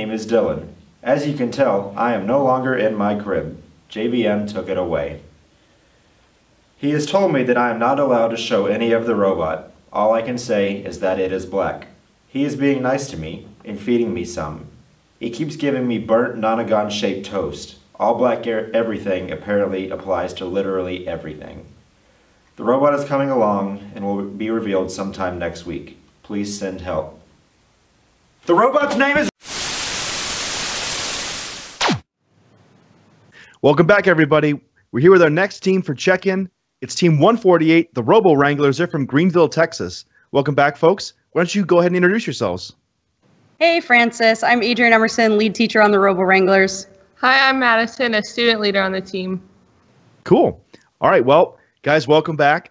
name is Dylan. As you can tell, I am no longer in my crib. JVM took it away. He has told me that I am not allowed to show any of the robot. All I can say is that it is black. He is being nice to me and feeding me some. He keeps giving me burnt nonagon-shaped toast. All black everything apparently applies to literally everything. The robot is coming along and will be revealed sometime next week. Please send help. The robot's name is... Welcome back, everybody. We're here with our next team for check-in. It's Team 148, the Robowranglers. They're from Greenville, Texas. Welcome back, folks. Why don't you go ahead and introduce yourselves? Hey, Francis. I'm Adrian Emerson, lead teacher on the Robowranglers. Hi, I'm Madison, a student leader on the team. Cool. All right, well, guys, welcome back.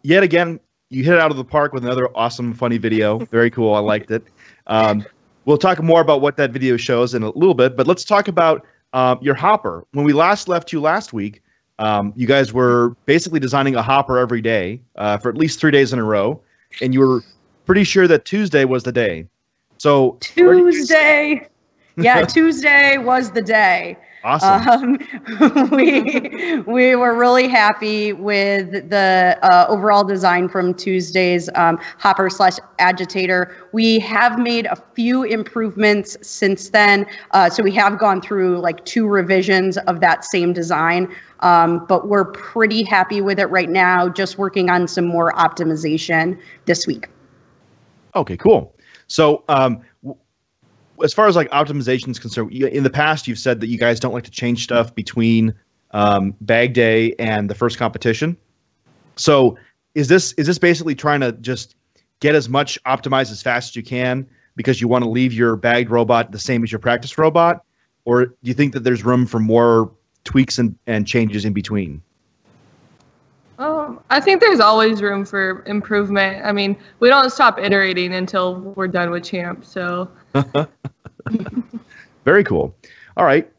Yet again, you hit it out of the park with another awesome, funny video. Very cool. I liked it. We'll talk more about what that video shows in a little bit, but let's talk about your hopper. When we last left you last week, you guys were basically designing a hopper every day for at least 3 days in a row, and you were pretty sure that Tuesday was the day. So Tuesday, yeah, Tuesday was the day. Awesome. We were really happy with the overall design from Tuesday's hopper/agitator. We have made a few improvements since then. So we have gone through like 2 revisions of that same design, but we're pretty happy with it right now. Just working on some more optimization this week. Okay, cool. So as far as like optimization is concerned, in the past you've said that you guys don't like to change stuff between bag day and the first competition. So is this basically trying to just get as much optimized as fast as you can because you want to leave your bagged robot the same as your practice robot? Or do you think that there's room for more tweaks and changes in between? I think there's always room for improvement. I mean, we don't stop iterating until we're done with Champ, so. Very cool. All right.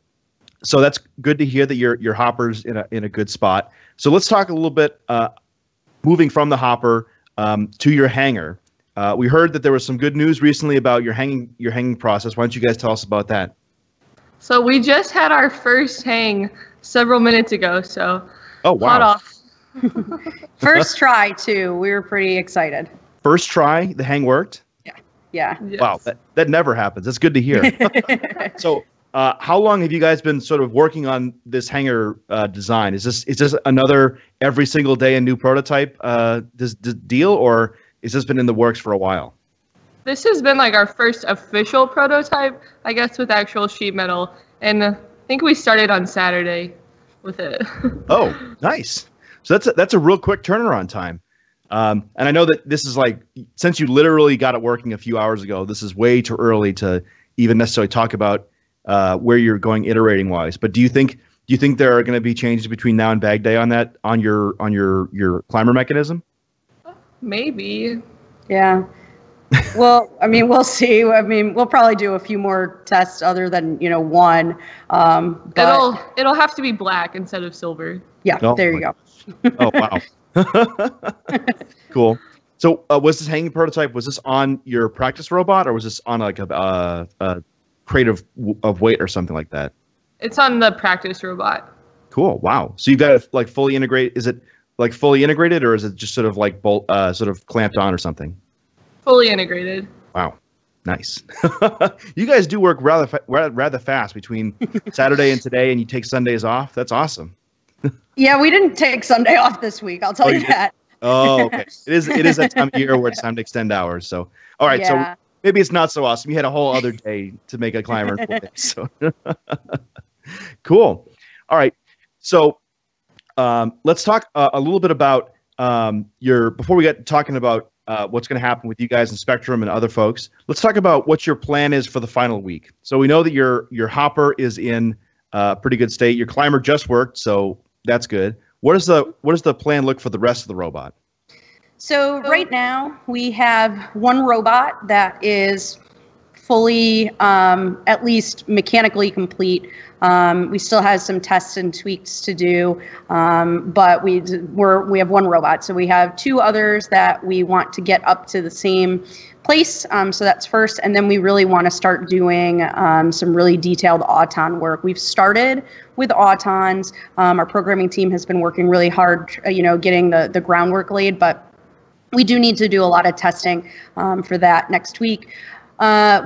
So that's good to hear that your hopper's in a good spot. So let's talk a little bit, moving from the hopper to your hanger. We heard that there was some good news recently about your hanging process. Why don't you guys tell us about that? So we just had our first hang several minutes ago, so oh, wow. Hot off. First try, too. We were pretty excited. First try, the hang worked? Yeah. Yes. Wow, that never happens. That's good to hear. So how long have you guys been sort of working on this hanger design? Is this another every single day a new prototype this deal, or has this been in the works for a while? This has been like our first official prototype, I guess, with actual sheet metal. And I think we started on Saturday with it. Oh, nice. So that's a real quick turnaround time. And I know that this is like, since you literally got it working a few hours ago, this is way too early to even necessarily talk about where you're going iterating wise. But do you think there are going to be changes between now and bag day on that, on your climber mechanism? Maybe. Yeah. Well, I mean, we'll see. I mean, we'll probably do a few more tests other than, one. But it'll have to be black instead of silver. Yeah, oh, there you go. Oh, wow. Cool. So was this hanging prototype, was this on your practice robot, or was this on like a crate of weight or something like that? It's on the practice robot. Cool. Wow. So you've got it like fully integrated. Is it like fully integrated, or is it just sort of like sort of clamped on or something? Fully integrated. Wow. Nice. You guys do work rather fast between Saturday and today, and you take Sundays off. That's awesome. Yeah, we didn't take Sunday off this week. I'll tell you that. Oh, okay. It is that time of year where it's time to extend hours. So, all right. Yeah. So maybe it's not so awesome. You had a whole other day to make a climber. So cool. All right. So let's talk a little bit about before we get talking about what's going to happen with you guys in Spectrum and other folks. Let's talk about what your plan is for the final week. So we know that your hopper is in pretty good state. Your climber just worked, so that's good. What does the plan look for the rest of the robot? So right now we have one robot that is fully, at least mechanically complete. We still have some tests and tweaks to do, but we have one robot. So we have 2 others that we want to get up to the same place. So that's first. And then we really want to start doing some really detailed auton work. We've started with autons. Our programming team has been working really hard, getting the groundwork laid, but we do need to do a lot of testing for that next week.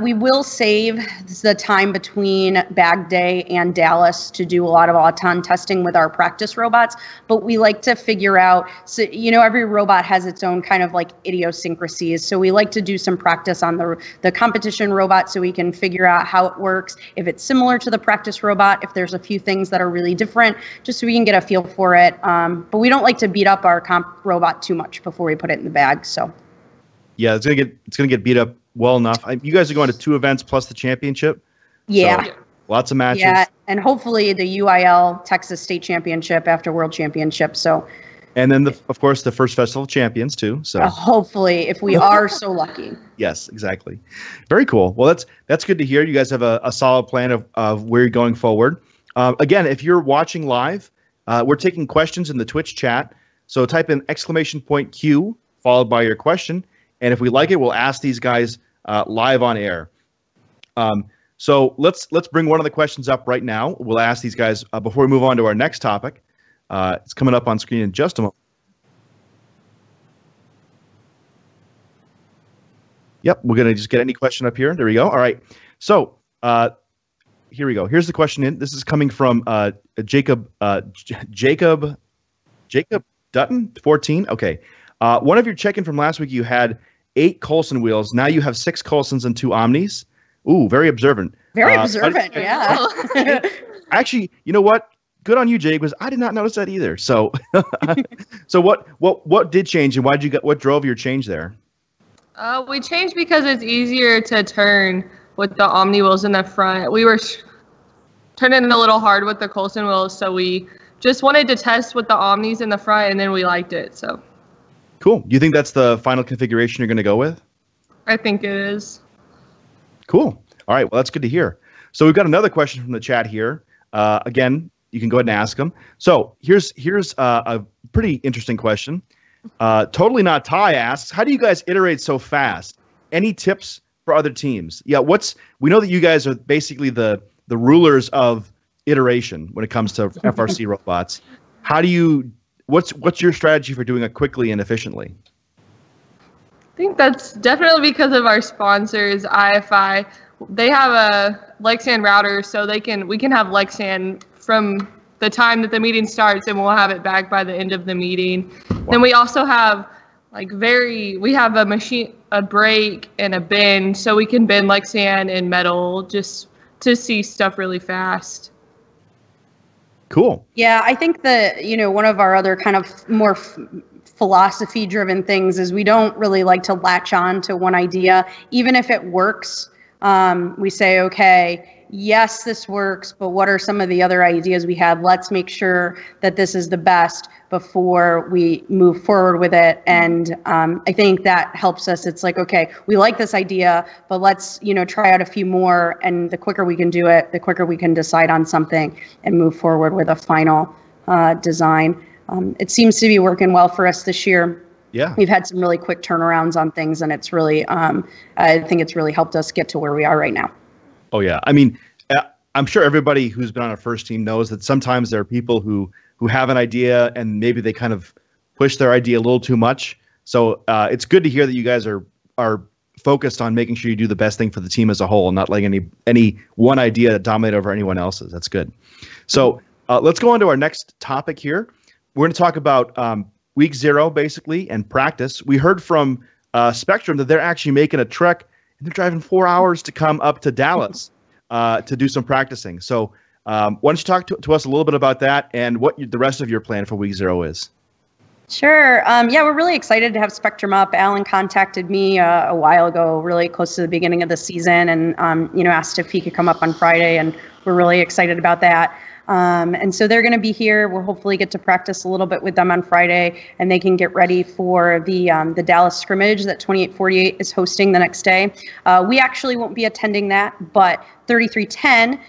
We will save the time between Bag Day and Dallas to do a lot of auton testing with our practice robots, but we like to figure out, so every robot has its own kind of like idiosyncrasies. So we like to do some practice on the competition robot so we can figure out how it works, if it's similar to the practice robot, if there's a few things that are really different, just so we can get a feel for it. But we don't like to beat up our comp robot too much before we put it in the bag. So yeah, it's gonna get beat up well enough. You guys are going to 2 events plus the championship. Yeah. So, lots of matches. Yeah, and hopefully the UIL Texas State Championship after World Championship. So. And then, of course, the first Festival of Champions, too. So hopefully, if we are so lucky. Yes, exactly. Very cool. Well, that's good to hear. You guys have a solid plan of where you're going forward. Again, if you're watching live, we're taking questions in the Twitch chat. So type in !Q followed by your question. And if we like it, we'll ask these guys live on air. So let's bring one of the questions up right now. We'll ask these guys before we move on to our next topic. It's coming up on screen in just a moment. Yep, we're going to just get any question up here. There we go. All right. So here we go. Here's the question in. This is coming from Jacob Dutton, 14. Okay. One of your check-in from last week, you had 8 Coulson wheels. Now you have 6 Coulsons and 2 Omnis. Ooh, very observant. Very observant, yeah. Actually, you know what? Good on you, Jake, because I did not notice that either. So, so what did change, and what drove your change there? We changed because it's easier to turn with the Omni wheels in the front. We were turning a little hard with the Coulson wheels, so we just wanted to test with the Omnis in the front, and then we liked it. So. Cool. Do you think that's the final configuration you're going to go with? I think it is. Cool. All right. Well, that's good to hear. So we've got another question from the chat here. Again, you can go ahead and ask them. So here's a pretty interesting question. Totally Not Ty asks, how do you guys iterate so fast? Any tips for other teams? Yeah. We know that you guys are basically the rulers of iteration when it comes to FRC robots. How do you? What's your strategy for doing it quickly and efficiently? I think that's definitely because of our sponsors, IFI. They have a Lexan router, so we can have Lexan from the time that the meeting starts, and we'll have it back by the end of the meeting. Wow. Then we also have we have a machine, a brake, and a bend, so we can bend Lexan and metal just to see stuff really fast. Cool. Yeah, I think that, one of our other kind of more philosophy-driven things is we don't really like to latch on to one idea. Even if it works, we say, okay, yes, this works, but what are some of the other ideas we have? Let's make sure that this is the best before we move forward with it. And I think that helps us. It's like, okay, we like this idea, but let's, try out a few more. And the quicker we can do it, the quicker we can decide on something and move forward with a final design. It seems to be working well for us this year. Yeah. We've had some really quick turnarounds on things, and it's really, I think it's really helped us get to where we are right now. Oh, yeah. I mean, I'm sure everybody who's been on a first team knows that sometimes there are people who have an idea and maybe they kind of push their idea a little too much. So it's good to hear that you guys are focused on making sure you do the best thing for the team as a whole and not letting any one idea dominate over anyone else's. That's good. So let's go on to our next topic here. We're going to talk about week 0, basically, and practice. We heard from Spectrum that they're actually making a trek, and they're driving 4 hours to come up to Dallas to do some practicing. So why don't you talk to us a little bit about that and what the rest of your plan for week 0 is? Sure. Yeah, we're really excited to have Spectrum up. Alan contacted me a while ago, really close to the beginning of the season, and asked if he could come up on Friday, and we're really excited about that. And so they're going to be here. We'll hopefully get to practice a little bit with them on Friday, and they can get ready for the Dallas scrimmage that 2848 is hosting the next day. We actually won't be attending that, but 3310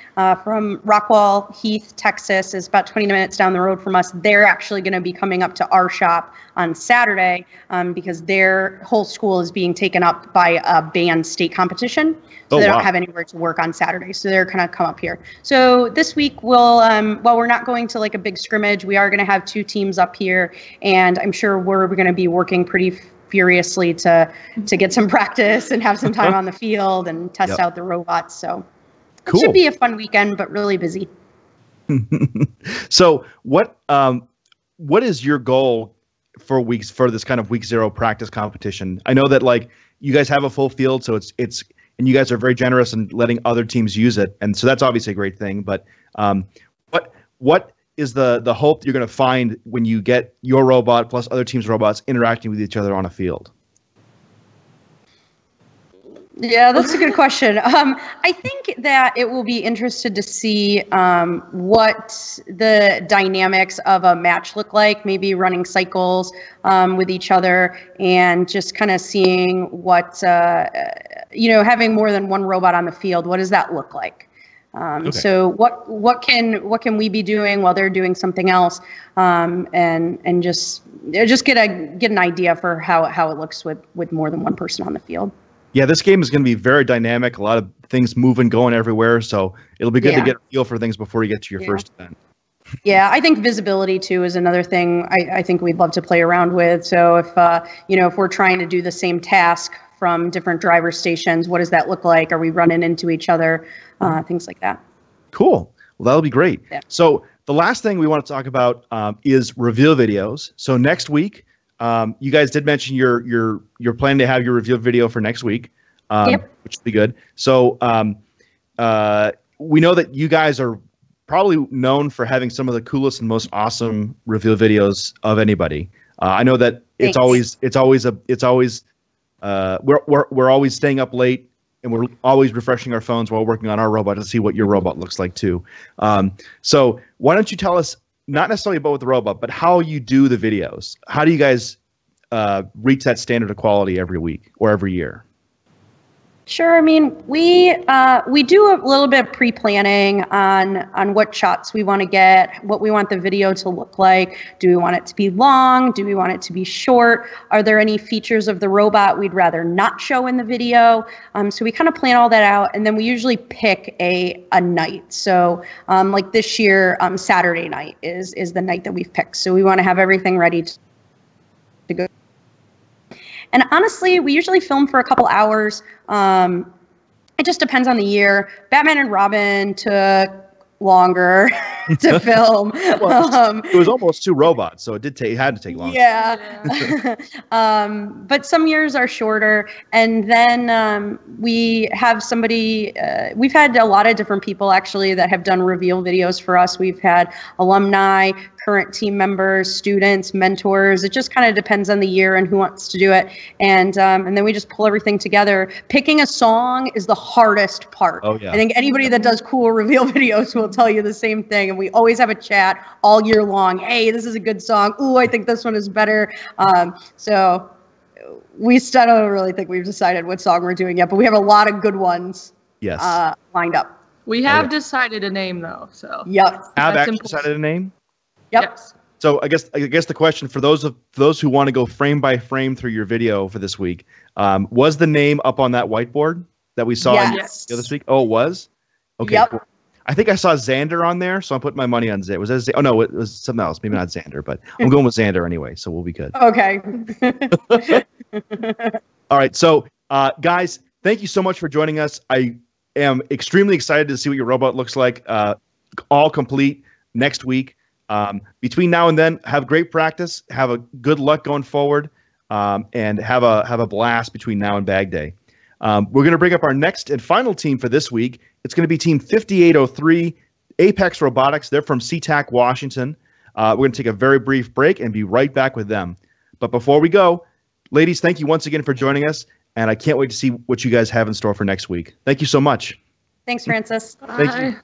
from Rockwall Heath, Texas, is about 20 minutes down the road from us. They're actually going to be coming up to our shop on Saturday because their whole school is being taken up by a band state competition. So they don't have anywhere to work on Saturday. So they're going to come up here. So this week we'll, while we're not going to like a big scrimmage, we are going to have 2 teams up here. And I'm sure we're going to be working pretty furiously to get some practice and have some time on the field and test out the robots. So it should be a fun weekend, but really busy. So what is your goal for this kind of week 0 practice competition? I know that like you guys have a full field, so it's and you guys are very generous in letting other teams use it, and so that's obviously a great thing. But what is the hope that you're going to find when you get your robot plus other teams' robots interacting with each other on a field? Yeah, that's a good question. I think that it will be interested to see what the dynamics of a match look like, maybe running cycles with each other and just kind of seeing what, having more than one robot on the field, what does that look like? So what can we be doing while they're doing something else, and just get an idea for how it looks with more than one person on the field. Yeah, this game is going to be very dynamic. A lot of things moving, going everywhere. So it'll be good to get a feel for things before you get to your first event. Yeah, I think visibility too is another thing I think we'd love to play around with. So if we're trying to do the same task from different driver stations, what does that look like? Are we running into each other? Things like that. Cool. Well, that'll be great. Yeah. So the last thing we want to talk about is reveal videos. So next week, you guys did mention you're planning to have your reveal video for next week, which will be good. So we know that you guys are probably known for having some of the coolest and most awesome reveal videos of anybody. I know that we're always staying up late and we're always refreshing our phones while working on our robot to see what your robot looks like too. So why don't you tell us, not necessarily about the robot, but how you do the videos? How do you guys reach that standard of quality every week or every year? Sure. I mean, we do a little bit of pre-planning on what shots we want to get, what we want the video to look like. Do we want it to be long? Do we want it to be short? Are there any features of the robot we'd rather not show in the video? So we kind of plan all that out, and then we usually pick a night. So like this year, Saturday night is the night that we've picked. So we want to have everything ready to go. And honestly, we usually film for a couple hours. It just depends on the year. Batman and Robin took longer to film. Well, it was almost 2 robots, so it had to take longer. Yeah. But some years are shorter. And then we have somebody, we've had a lot of different people actually that have done reveal videos for us. We've had alumni, current team members, students, mentors. It just kind of depends on the year and who wants to do it. And then we just pull everything together. Picking a song is the hardest part. Oh, yeah. I think anybody that does cool reveal videos will tell you the same thing. And we always have a chat all year long. Hey, this is a good song. Ooh, I think this one is better. So we still don't really think we've decided what song we're doing yet, but we have a lot of good ones lined up. We have decided a name though. So yep. Have actually decided a name? Yep. Yes. So I guess the question for those who want to go frame by frame through your video for this week, was the name up on that whiteboard that we saw this week? Oh, it was? Okay. Yep. Cool. I think I saw Xander on there, so I'm putting my money on Xander. Was that? Oh no, it was something else. Maybe not Xander, but I'm going with Xander anyway, so we'll be good. Okay. All right. So guys, thank you so much for joining us. I am extremely excited to see what your robot looks like, all complete next week. Between now and then, have great practice, have a good luck going forward, and have a blast between now and Bag Day. We're going to bring up our next and final team for this week. It's going to be Team 5803, Apex Robotics. They're from SeaTac, Washington. We're going to take a very brief break and be right back with them. But before we go, ladies, thank you once again for joining us, and I can't wait to see what you guys have in store for next week. Thank you so much. Thanks, Francis. Thank you.